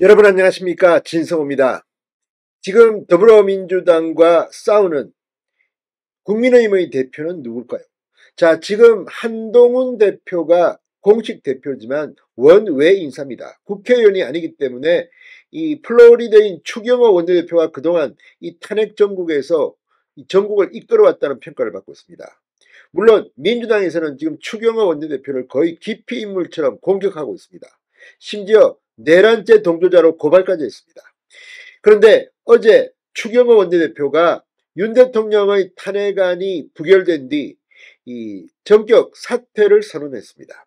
여러분 안녕하십니까, 진성호입니다. 지금 더불어민주당과 싸우는 국민의힘의 대표는 누굴까요? 자, 지금 한동훈 대표가 공식 대표지만 원외 인사입니다. 국회의원이 아니기 때문에 이 플로리다인 추경호 원내대표가 그동안 이 탄핵 정국에서 이 전국을 이끌어왔다는 평가를 받고 있습니다. 물론 민주당에서는 지금 추경호 원내대표를 거의 기피 인물처럼 공격하고 있습니다. 심지어 내란죄 동조자로 고발까지 했습니다. 그런데 어제 추경호 원내대표가 윤 대통령의 탄핵안이 부결된 뒤 이 전격 사퇴를 선언했습니다.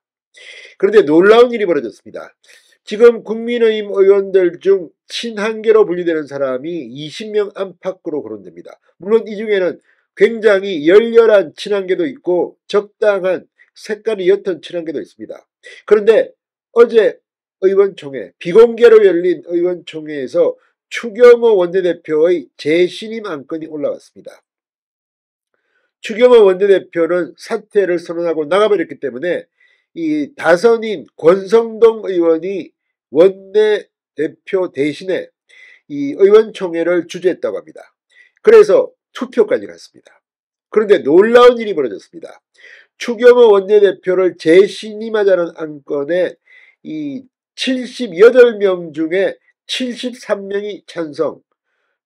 그런데 놀라운 일이 벌어졌습니다. 지금 국민의힘 의원들 중 친한계로 분류되는 사람이 20명 안팎으로 거론됩니다. 물론 이 중에는 굉장히 열렬한 친한계도 있고 적당한 색깔이 옅은 친한계도 있습니다. 그런데 어제 의원총회, 비공개로 열린 의원총회에서 추경호 원내대표의 재신임 안건이 올라왔습니다. 추경호 원내대표는 사퇴를 선언하고 나가버렸기 때문에 이 다선인 권성동 의원이 원내대표 대신에 이 의원총회를 주재했다고 합니다. 그래서 투표까지 갔습니다. 그런데 놀라운 일이 벌어졌습니다. 추경호 원내대표를 재신임하자는 안건에 이 78명 중에 73명이 찬성,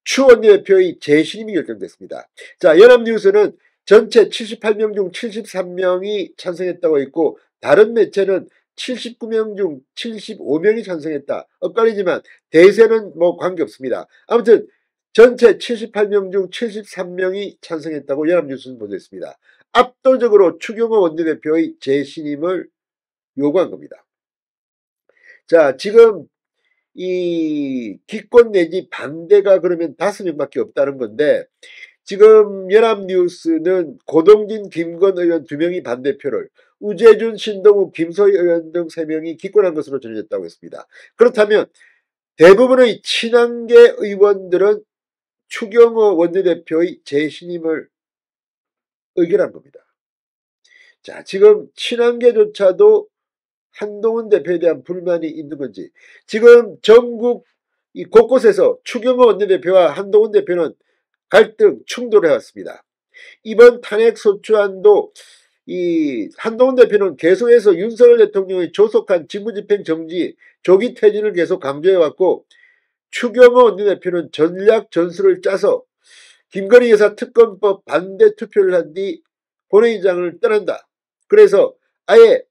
추 원내대표의 재신임이 결정됐습니다. 자, 연합뉴스는 전체 78명 중 73명이 찬성했다고 했고 다른 매체는 79명 중 75명이 찬성했다. 엇갈리지만 대세는 뭐 관계없습니다. 아무튼 전체 78명 중 73명이 찬성했다고 연합뉴스는 보도했습니다. 압도적으로 추경호 원내대표의 재신임을 요구한 겁니다. 자, 지금 이 기권 내지 반대가 그러면 5명밖에 없다는 건데 지금 연합뉴스는 고동진, 김건 의원 2명이 반대표를, 우재준, 신동욱, 김소희 의원 등 3명이 기권한 것으로 전해졌다고 했습니다. 그렇다면 대부분의 친한계 의원들은 추경호 원내대표의 재신임을 의결한 겁니다. 자, 지금 친한계조차도 한동훈 대표에 대한 불만이 있는 건지, 지금 전국 이 곳곳에서 추경호 원내대표와 한동훈 대표는 갈등, 충돌을 해왔습니다. 이번 탄핵 소추안도 이 한동훈 대표는 계속해서 윤석열 대통령의 조속한 직무집행 정지, 조기 퇴진을 계속 강조해왔고, 추경호 원내대표는 전략 전술을 짜서 김건희 여사 특검법 반대 투표를 한 뒤 본회의장을 떠난다. 그래서 아예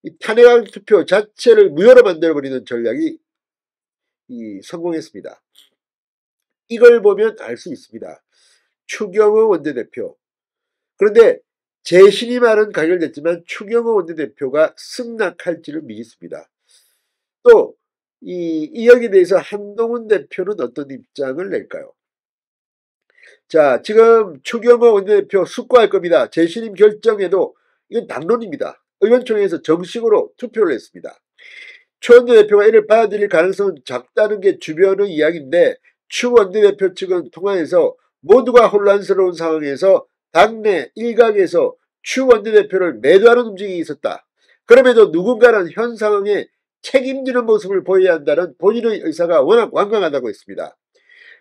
이 탄핵안 투표 자체를 무효로 만들어버리는 전략이 성공했습니다. 이걸 보면 알 수 있습니다. 추경호 원내대표. 그런데 재신임안은 가결됐지만 추경호 원내대표가 승낙할지를 믿습니다. 또 이 여기에 대해서 한동훈 대표는 어떤 입장을 낼까요? 자, 지금 추경호 원내대표 숙고할 겁니다. 재신임 결정에도 이건 당론입니다. 의원총회에서 정식으로 투표를 했습니다. 추 원내대표가 이를 받아들일 가능성은 작다는 게 주변의 이야기인데 추 원내대표 측은 통화에서 모두가 혼란스러운 상황에서 당내 일각에서 추 원내대표를 매도하는 움직임이 있었다. 그럼에도 누군가는 현 상황에 책임지는 모습을 보여야 한다는 본인의 의사가 워낙 완강하다고 했습니다.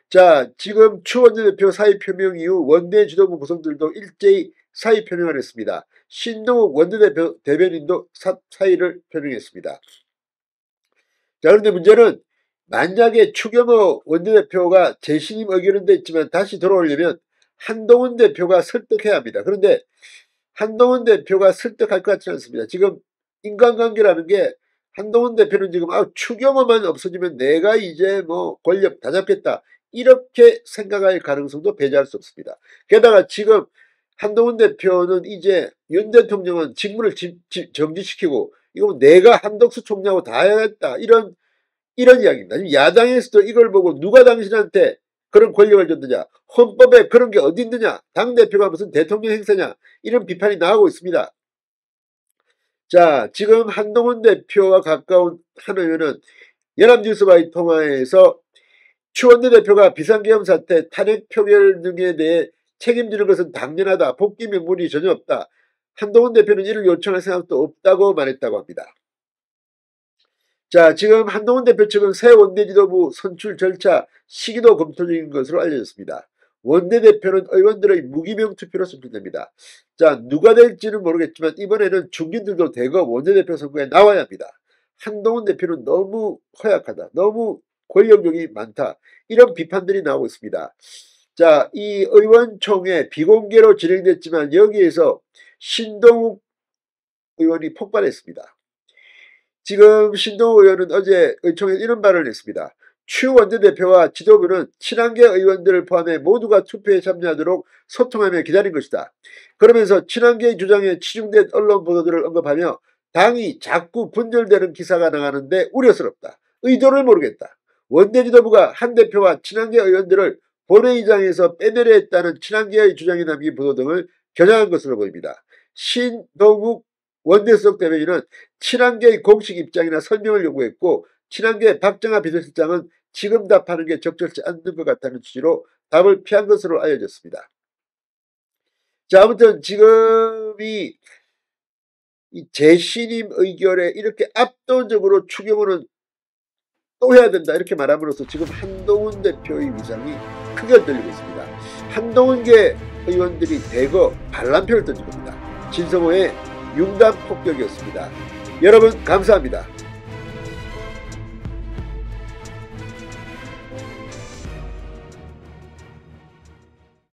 자, 지금 추 원내대표 사의 표명 이후 원내 지도부 구성들도 일제히 사의 표명을 했습니다. 신동욱 원내대표 대변인도 사의를 표명했습니다. 자, 그런데 문제는 만약에 추경호 원내대표가 재신임 의결은 됐지만 다시 돌아오려면 한동훈 대표가 설득해야 합니다. 그런데 한동훈 대표가 설득할 것 같지 않습니다. 지금 인간관계라는 게 한동훈 대표는 지금 추경호만 없어지면 내가 이제 뭐 권력 다 잡겠다 이렇게 생각할 가능성도 배제할 수 없습니다. 게다가 지금 한동훈 대표는 이제 윤 대통령은 직무를 정지시키고 이거 내가 한덕수 총리하고 다 해야겠다 이런 이야기입니다. 야당에서도 이걸 보고 누가 당신한테 그런 권력을 줬느냐, 헌법에 그런 게 어디 있느냐, 당대표가 무슨 대통령 행세냐 이런 비판이 나오고 있습니다. 자, 지금 한동훈 대표와 가까운 한 의원은 연합뉴스와의 통화에서 추 원내대표가 비상계엄 사태, 탄핵 표결 등에 대해 책임지는 것은 당연하다. 복귀 명분이 전혀 없다. 한동훈 대표는 이를 요청할 생각도 없다고 말했다고 합니다. 자, 지금 한동훈 대표 측은 새 원내지도부 선출 절차 시기도 검토 중인 것으로 알려졌습니다. 원내대표는 의원들의 무기명 투표로 선출됩니다. 자, 누가 될지는 모르겠지만 이번에는 중진들도 대거 원내대표 선거에 나와야 합니다. 한동훈 대표는 너무 허약하다. 너무 권력력이 많다. 이런 비판들이 나오고 있습니다. 자, 이 의원총회 비공개로 진행됐지만 여기에서 신동욱 의원이 폭발했습니다. 지금 신동욱 의원은 어제 의총에서 이런 발언을 했습니다. 추 원내대표와 지도부는 친한계 의원들을 포함해 모두가 투표에 참여하도록 소통하며 기다린 것이다. 그러면서 친한계 주장에 치중된 언론 보도들을 언급하며 당이 자꾸 분열되는 기사가 나가는데 우려스럽다. 의도를 모르겠다. 원내 지도부가 한 대표와 친한계 의원들을 본회의장에서 빼내려 했다는 친한계의 주장이 남긴 보도 등을 겨냥한 것으로 보입니다. 신동욱 원내수석 대변인은 친한계의 공식 입장이나 설명을 요구했고 친한계 박정하 비서실장은 지금 답하는 게 적절치 않는 것 같다는 취지로 답을 피한 것으로 알려졌습니다. 자, 아무튼 지금 이 재신임 의결에 이렇게 압도적으로 추경호는 또 해야 된다 이렇게 말함으로써 지금 한동훈 대표의 위상이 크게 흔들리고 있습니다. 한동훈계 의원들이 대거 반란표를 던진 겁니다. 진성호의 융단 폭격이었습니다. 여러분 감사합니다.